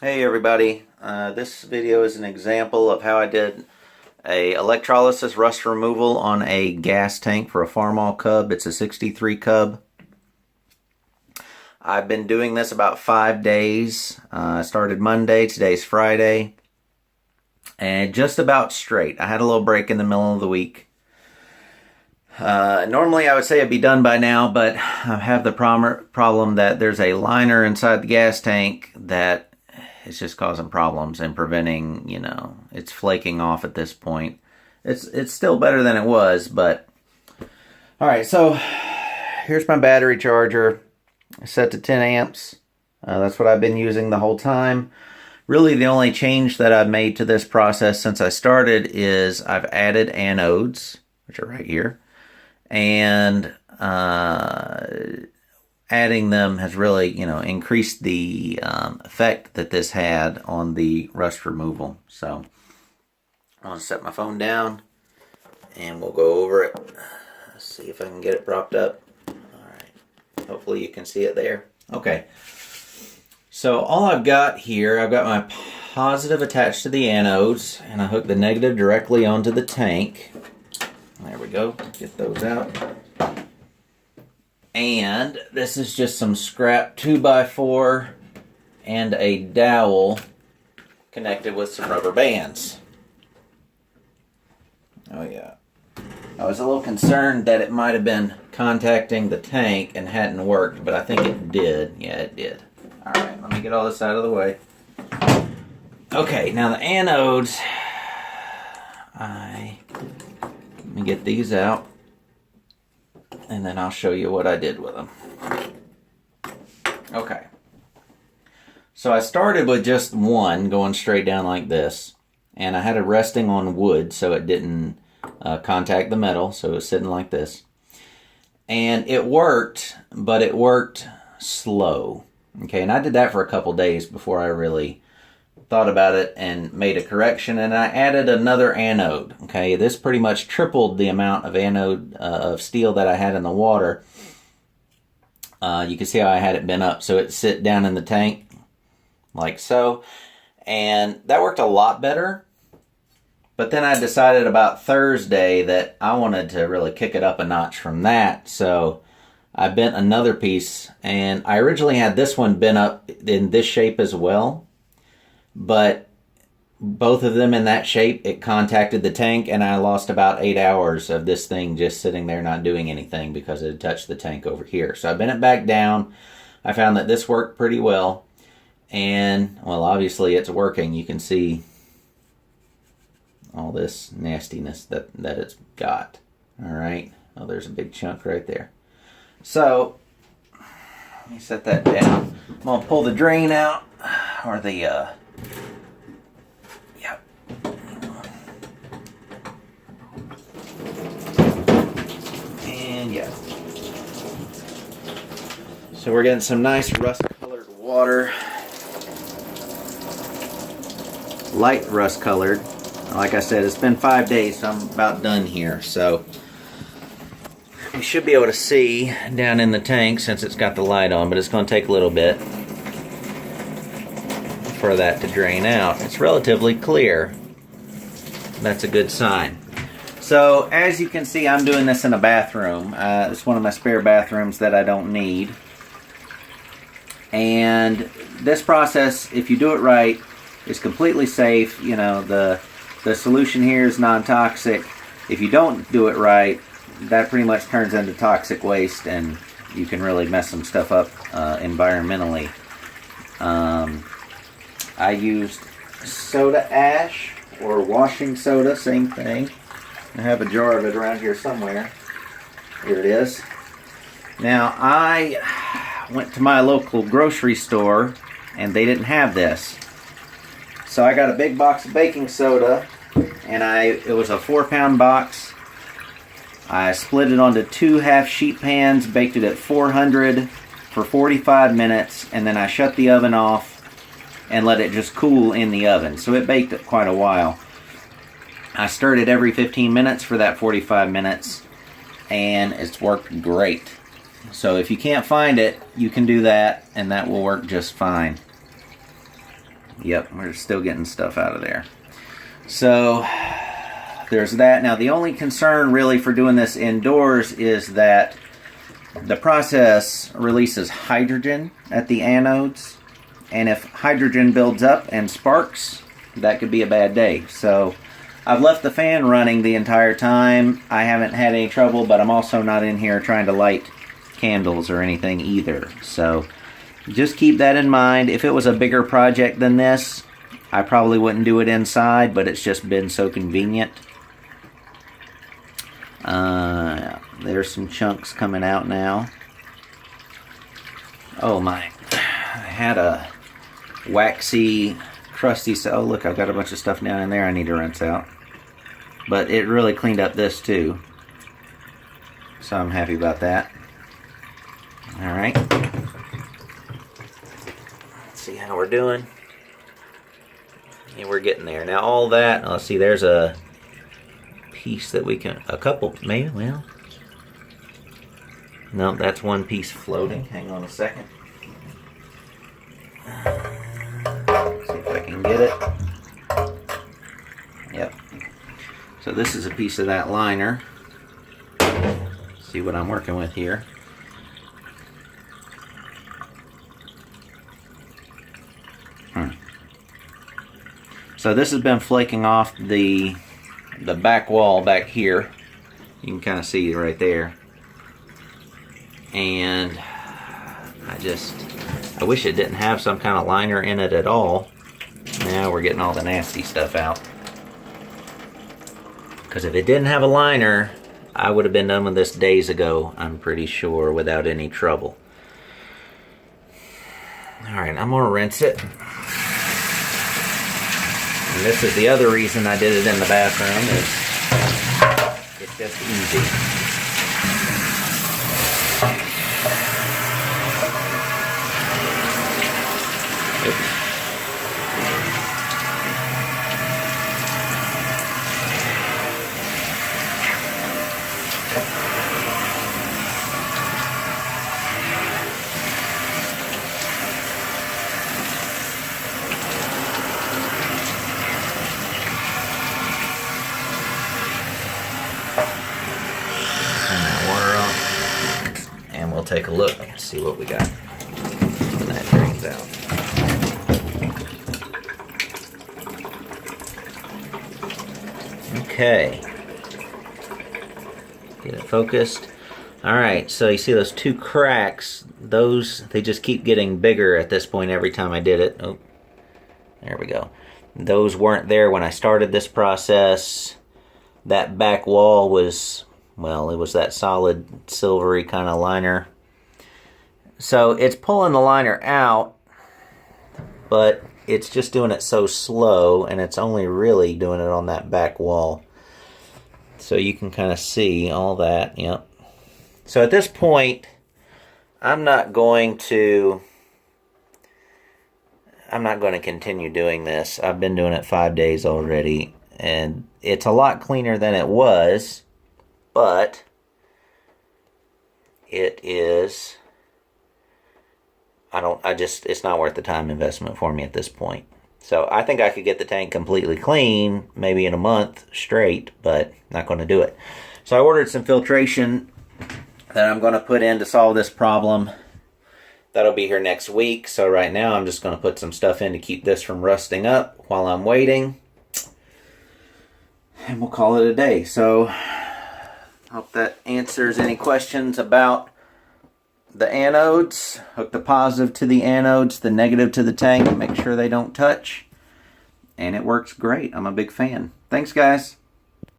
Hey everybody, this video is an example of how I did a electrolysis rust removal on a gas tank for a Farmall cub. It's a 63 cub. I've been doing this about 5 days. I started Monday, today's Friday, and just about straight. I had a little break in the middle of the week. Normally I would say it'd be done by now, but I have the problem that there's a liner inside the gas tank that it's just causing problems and preventing, it's flaking off at this point. It's still better than it was, but all right. So here's my battery charger, set to 10 amps. That's what I've been using the whole time. Really, the only change that I've made to this process since I started is I've added anodes, which are right here, and adding them has really, increased the effect that this had on the rust removal. So I'm going to set my phone down and we'll go over it. Let's see if I can get it propped up. All right. Hopefully you can see it there. Okay. So all I've got here, I've got my positive attached to the anodes, and I hook the negative directly onto the tank. There we go. Get those out. And this is just some scrap 2x4 and a dowel connected with some rubber bands. Oh yeah. I was a little concerned that it might have been contacting the tank and hadn't worked, but I think it did. Yeah, it did. Alright, let me get all this out of the way. Okay, now the anodes, let me get these out, and then I'll show you what I did with them. Okay. So I started with just one going straight down like this, and I had it resting on wood so it didn't contact the metal, so it was sitting like this. And it worked, but it worked slow. Okay, and I did that for a couple days before I really thought about it and made a correction, and I added another anode. Okay, this pretty much tripled the amount of anode of steel that I had in the water. You can see how I had it bent up so it sit down in the tank like so, and that worked a lot better. But then I decided about Thursday that I wanted to really kick it up a notch from that, so I bent another piece, and I originally had this one bent up in this shape as well, but both of them in that shape, it contacted the tank, and I lost about 8 hours of this thing just sitting there not doing anything because it had touched the tank over here. So I bent it back down. I found that this worked pretty well, and well, obviously it's working. You can see all this nastiness that it's got. All right. Oh, there's a big chunk right there. So let me set that down. I'm going to pull the drain out, or the yep. And yeah. So we're getting some nice rust-colored water. Light rust-colored. Like I said, it's been 5 days, so I'm about done here. So you should be able to see down in the tank since it's got the light on, but it's going to take a little bit for that to drain out. It's relatively clear. That's a good sign. So as you can see, I'm doing this in a bathroom. It's one of my spare bathrooms that I don't need. And this process, if you do it right, is completely safe. The solution here is non-toxic. If you don't do it right, that pretty much turns into toxic waste, and you can really mess some stuff up environmentally. I used soda ash or washing soda, same thing. I have a jar of it around here somewhere. Here it is. Now, I went to my local grocery store, and they didn't have this. So I got a big box of baking soda, and it was a 4-pound box. I split it onto 2 half sheet pans, baked it at 400 for 45 minutes, and then I shut the oven off and let it just cool in the oven. So it baked it quite a while. I stirred it every 15 minutes for that 45 minutes, and it's worked great. So if you can't find it, you can do that, and that will work just fine. Yep, we're still getting stuff out of there. So there's that. Now the only concern really for doing this indoors is that the process releases hydrogen at the anodes, and if hydrogen builds up and sparks, that could be a bad day. So I've left the fan running the entire time. I haven't had any trouble, but I'm also not in here trying to light candles or anything either. So just keep that in mind. If it was a bigger project than this, I probably wouldn't do it inside, but it's just been so convenient. There's some chunks coming out now. Oh my, I had a waxy, crusty, oh look, I've got a bunch of stuff down in there I need to rinse out. But it really cleaned up this too. So I'm happy about that. Alright. Let's see how we're doing. And we're getting there. Now all that, let's see, there's a piece that we can, a couple, maybe, well. No, that's one piece floating. Hang on a second. See if I can get it. Yep. So this is a piece of that liner. See what I'm working with here. So this has been flaking off the back wall back here. You can kind of see it right there. And I wish it didn't have some kind of liner in it at all. Now we're getting all the nasty stuff out. Because if it didn't have a liner, I would have been done with this days ago, I'm pretty sure, without any trouble. Alright, I'm going to rinse it. And this is the other reason I did it in the bathroom, is it's just easy. Oops. Take a look and see what we got when that drains out. Okay, get it focused. Alright, so you see those two cracks, they just keep getting bigger at this point every time I did it. Oh, there we go. Those weren't there when I started this process. That back wall was, well, it was that solid silvery kind of liner. So it's pulling the liner out, but it's just doing it so slow, and it's only really doing it on that back wall. So you can kind of see all that, yep. So at this point, I'm not going to continue doing this. I've been doing it 5 days already, and it's a lot cleaner than it was, but it is... it's not worth the time investment for me at this point. So I think I could get the tank completely clean, maybe in a month straight, but not going to do it. So I ordered some filtration that I'm going to put in to solve this problem. That'll be here next week. So right now I'm just going to put some stuff in to keep this from rusting up while I'm waiting. And we'll call it a day. So hope that answers any questions about the anodes. Hook the positive to the anodes, the negative to the tank, make sure they don't touch. And it works great. I'm a big fan. Thanks, guys.